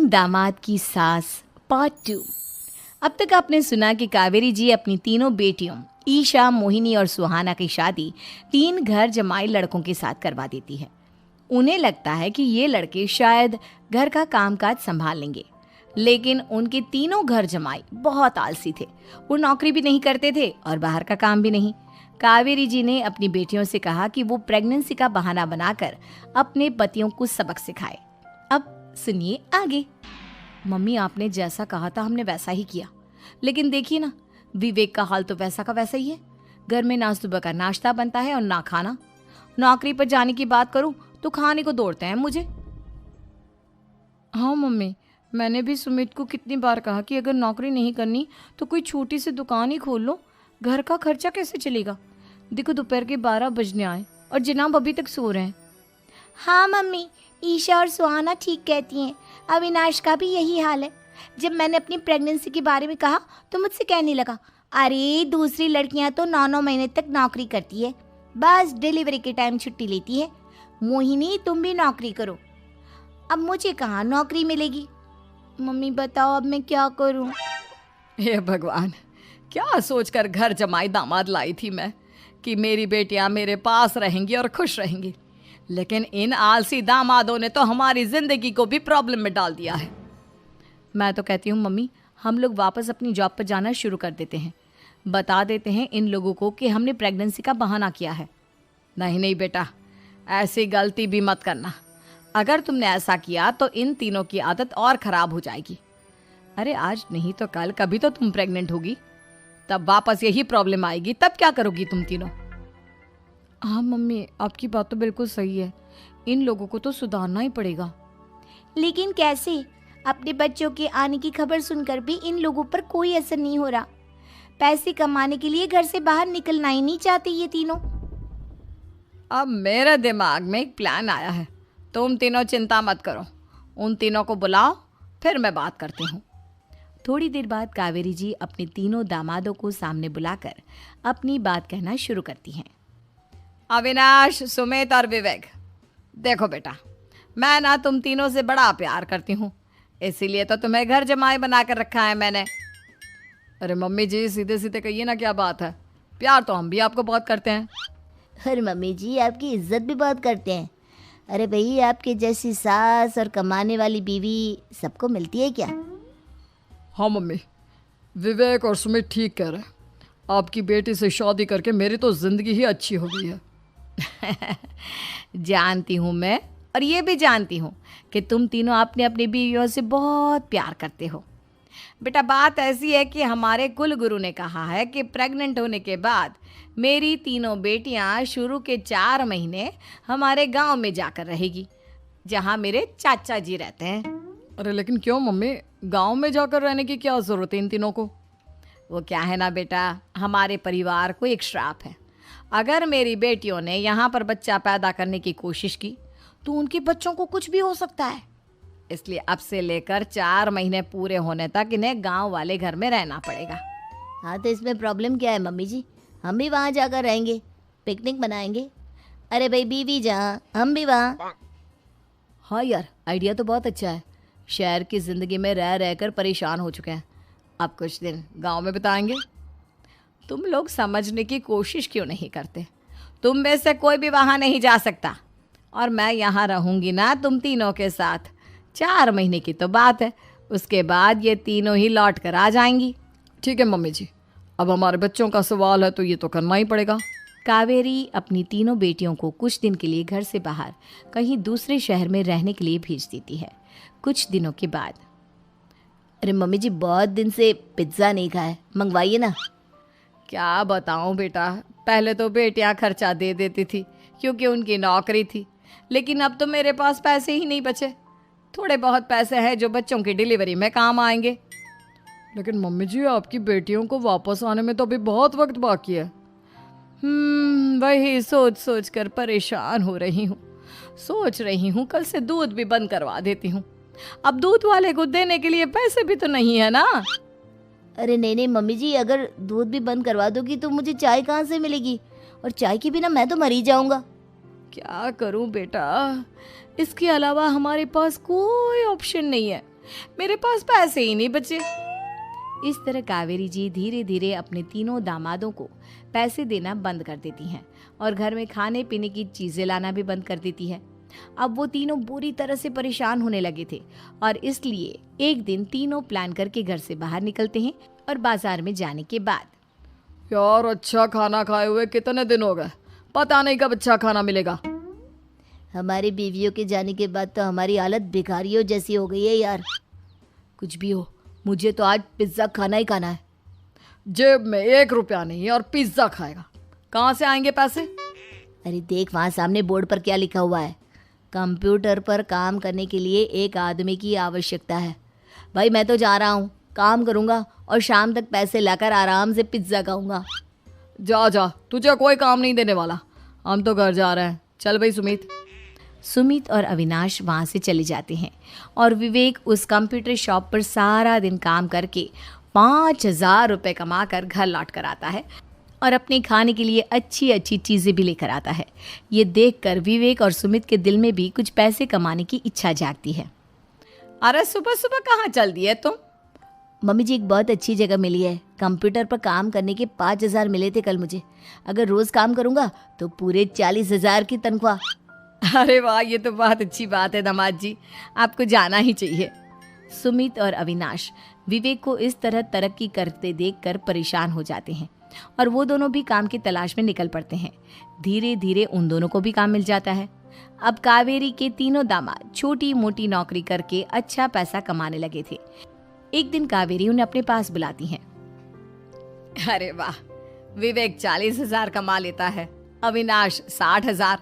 तीन दामाद की सास पार्ट 2। अब तक आपने सुना कि कावेरी जी अपनी तीनों बेटियों ईशा, मोहिनी और सुहाना की शादी 3 घर जमाई लड़कों के साथ करवा देती है। उन्हें लगता है कि ये लड़के शायद घर का कामकाज संभाल लेंगे, लेकिन उनके तीनों घर जमाई बहुत आलसी थे। वो नौकरी भी नहीं करते थे और बाहर का काम भी नहीं। कावेरी जी ने अपनी बेटियों से कहा कि वो प्रेगनेंसी का बहाना बनाकर अपने पतियों को सबक सिखाए। अब सुनिए आगे। मम्मी, आपने जैसा कहा था हमने वैसा ही किया, लेकिन देखिए ना, विवेक का हाल तो वैसा का वैसा ही है। घर में ना सुबह का नाश्ता बनता है और ना खाना। नौकरी पर जाने की बात करूं तो खाने को दौड़ते हैं मुझे। हाँ मम्मी, मैंने भी सुमित को कितनी बार कहा कि अगर नौकरी नहीं करनी तो कोई छोटी सी दुकान ही खोल लो। घर का खर्चा कैसे चलेगा? देखो दोपहर के 12 बजने आए और जनाब अभी तक सो रहे हैं। हाँ मम्मी, ईशा और सुहाना ठीक कहती हैं। अविनाश का भी यही हाल है। जब मैंने अपनी प्रेगनेंसी के बारे में कहा तो मुझसे कहने लगा, अरे दूसरी लड़कियां तो 9-9 महीने तक नौकरी करती है, बस डिलीवरी के टाइम छुट्टी लेती है। मोहिनी, तुम भी नौकरी करो। अब मुझे कहाँ नौकरी मिलेगी? मम्मी बताओ अब मैं क्या करूँ? हे भगवान, क्या सोचकर घर जमाई दामाद लाई थी मैं कि मेरी बेटियां मेरे पास रहेंगी और खुश रहेंगी, लेकिन इन आलसी दामादों ने तो हमारी जिंदगी को भी प्रॉब्लम में डाल दिया है। मैं तो कहती हूँ मम्मी, हम लोग वापस अपनी जॉब पर जाना शुरू कर देते हैं। बता देते हैं इन लोगों को कि हमने प्रेगनेंसी का बहाना किया है। नहीं नहीं बेटा, ऐसी गलती भी मत करना। अगर तुमने ऐसा किया तो इन तीनों की आदत और ख़राब हो जाएगी। अरे आज नहीं तो कल कभी तो तुम प्रेग्नेंट होगी, तब वापस यही प्रॉब्लम आएगी। तब क्या करोगी तुम तीनों? हाँ मम्मी, आपकी बात तो बिल्कुल सही है। इन लोगों को तो सुधारना ही पड़ेगा। लेकिन कैसे? अपने बच्चों के आने की खबर सुनकर भी इन लोगों पर कोई असर नहीं हो रहा। पैसे कमाने के लिए घर से बाहर निकलना ही नहीं चाहते ये तीनों। अब मेरे दिमाग में एक प्लान आया है। तुम तीनों चिंता मत करो, उन तीनों को बुलाओ, फिर मैं बात करती हूँ। थोड़ी देर बाद कावेरी जी अपने तीनों दामादों को सामने बुलाकर अपनी बात कहना शुरू करती हैं। अविनाश, सुमित और विवेक, देखो बेटा, मैं ना तुम तीनों से बड़ा प्यार करती हूँ, इसीलिए तो तुम्हें घर जमाई बना कर रखा है मैंने। अरे मम्मी जी, सीधे सीधे कहिए ना, क्या बात है? प्यार तो हम भी आपको बहुत करते हैं। अरे मम्मी जी, आपकी इज्जत भी बहुत करते हैं। अरे भाई, आपके जैसी सास और कमाने वाली बीवी सबको मिलती है क्या? हाँ मम्मी, विवेक और सुमित ठीक कह रहे हैं। आपकी बेटी से शादी करके मेरी तो ज़िंदगी ही अच्छी हो गई है। जानती हूँ मैं, और ये भी जानती हूँ कि तुम तीनों अपने अपनी बीवियों से बहुत प्यार करते हो। बेटा, बात ऐसी है कि हमारे कुल गुरु ने कहा है कि प्रेग्नेंट होने के बाद मेरी तीनों बेटियां शुरू के 4 महीने हमारे गांव में जाकर रहेगी, जहां मेरे चाचा जी रहते हैं। अरे लेकिन क्यों मम्मी, गांव में जाकर रहने की क्या ज़रूरत है इन तीनों को? वो क्या है ना बेटा, हमारे परिवार को एक श्राप है। अगर मेरी बेटियों ने यहाँ पर बच्चा पैदा करने की कोशिश की तो उनके बच्चों को कुछ भी हो सकता है। इसलिए अब से लेकर 4 महीने पूरे होने तक इन्हें गांव वाले घर में रहना पड़ेगा। हाँ तो इसमें प्रॉब्लम क्या है मम्मी जी? हम भी वहाँ जाकर रहेंगे, पिकनिक मनाएंगे। अरे भाई, बीवी जहाँ हम भी वहाँ। हाँ यार, आइडिया तो बहुत अच्छा है। शहर की ज़िंदगी में रह रहकर परेशान हो चुके हैं, अब कुछ दिन गांव में बिताएंगे। तुम लोग समझने की कोशिश क्यों नहीं करते? तुम में से कोई भी वहाँ नहीं जा सकता, और मैं यहाँ रहूँगी ना तुम तीनों के साथ। 4 महीने की तो बात है, उसके बाद ये तीनों ही लौट कर आ जाएंगी। ठीक है मम्मी जी, अब हमारे बच्चों का सवाल है तो ये तो करना ही पड़ेगा। कावेरी अपनी तीनों बेटियों को कुछ दिन के लिए घर से बाहर कहीं दूसरे शहर में रहने के लिए भेज देती है। कुछ दिनों के बाद, अरे मम्मी जी, बहुत दिन से पिज्ज़ा नहीं खाया, मंगवाइए ना। क्या बताऊं बेटा, पहले तो बेटियां खर्चा दे देती थी क्योंकि उनकी नौकरी थी, लेकिन अब तो मेरे पास पैसे ही नहीं बचे। थोड़े बहुत पैसे हैं जो बच्चों की डिलीवरी में काम आएंगे। लेकिन मम्मी जी, आपकी बेटियों को वापस आने में तो अभी बहुत वक्त बाकी है। वही सोच सोच कर परेशान हो रही हूँ। सोच रही हूँ कल से दूध भी बंद करवा देती हूँ। अब दूध वाले को देने के लिए पैसे भी तो नहीं है ना। अरे नहीं नहीं मम्मी जी, अगर दूध भी बंद करवा दोगी तो मुझे चाय कहाँ से मिलेगी? और चाय के बिना मैं तो मर ही जाऊंगा। क्या करूं बेटा, इसके अलावा हमारे पास कोई ऑप्शन नहीं है। मेरे पास पैसे ही नहीं बचे। इस तरह कावेरी जी धीरे धीरे अपने तीनों दामादों को पैसे देना बंद कर देती हैं और घर में खाने पीने की चीजें लाना भी बंद कर देती है। अब वो तीनों बुरी तरह से परेशान होने लगे थे और इसलिए एक दिन तीनों प्लान करके घर से बाहर निकलते हैं और बाजार में जाने के बाद यार अच्छा खाना खाए हुए कितने दिन हो गए, पता नहीं कब अच्छा खाना मिलेगा। हमारी बीवियों के जाने के बाद तो हमारी हालत भिखारियों जैसी हो गई है यार। कुछ भी हो, मुझे तो आज पिज्ज़ा खाना ही खाना है। जेब में 1 रुपया नहीं और पिज्जा खाएगा, कहाँ से आएंगे पैसे? अरे देख वहाँ सामने बोर्ड पर क्या लिखा हुआ है, कंप्यूटर पर काम करने के लिए एक आदमी की आवश्यकता है। भाई मैं तो जा रहा हूँ, काम करूँगा और शाम तक पैसे लाकर आराम से पिज्ज़ा खाऊंगा। जा जा, तुझे कोई काम नहीं देने वाला, हम तो घर जा रहे हैं। चल भाई सुमित। सुमित और अविनाश वहाँ से चले जाते हैं और विवेक उस कंप्यूटर शॉप पर सारा दिन काम करके 5,000 रुपये कमा कर घर लौट कर आता है और अपने खाने के लिए अच्छी अच्छी चीज़ें भी लेकर आता है। ये देखकर विवेक और सुमित के दिल में भी कुछ पैसे कमाने की इच्छा जागती है। अरे सुबह सुबह कहाँ चल दिए तुम? मम्मी जी एक बहुत अच्छी जगह मिली है, कंप्यूटर पर काम करने के 5,000 मिले थे कल मुझे। अगर रोज़ काम करूँगा तो पूरे 40,000 की तनख्वाह। अरे वाह, ये तो बहुत अच्छी बात है दामाद जी, आपको जाना ही चाहिए। सुमित और अविनाश विवेक को इस तरह तरक्की करते देखकर परेशान हो जाते हैं और वो दोनों भी काम की तलाश में निकल पड़ते हैं। धीरे धीरे उन दोनों को भी काम मिल जाता है। अब कावेरी के तीनों दामाद छोटी मोटी नौकरी करके अच्छा पैसा कमाने लगे थे। एक दिन कावेरी उन्हें अपने पास बुलाती हैं। अरे वाह, विवेक 40,000 कमा लेता है, अविनाश 60,000,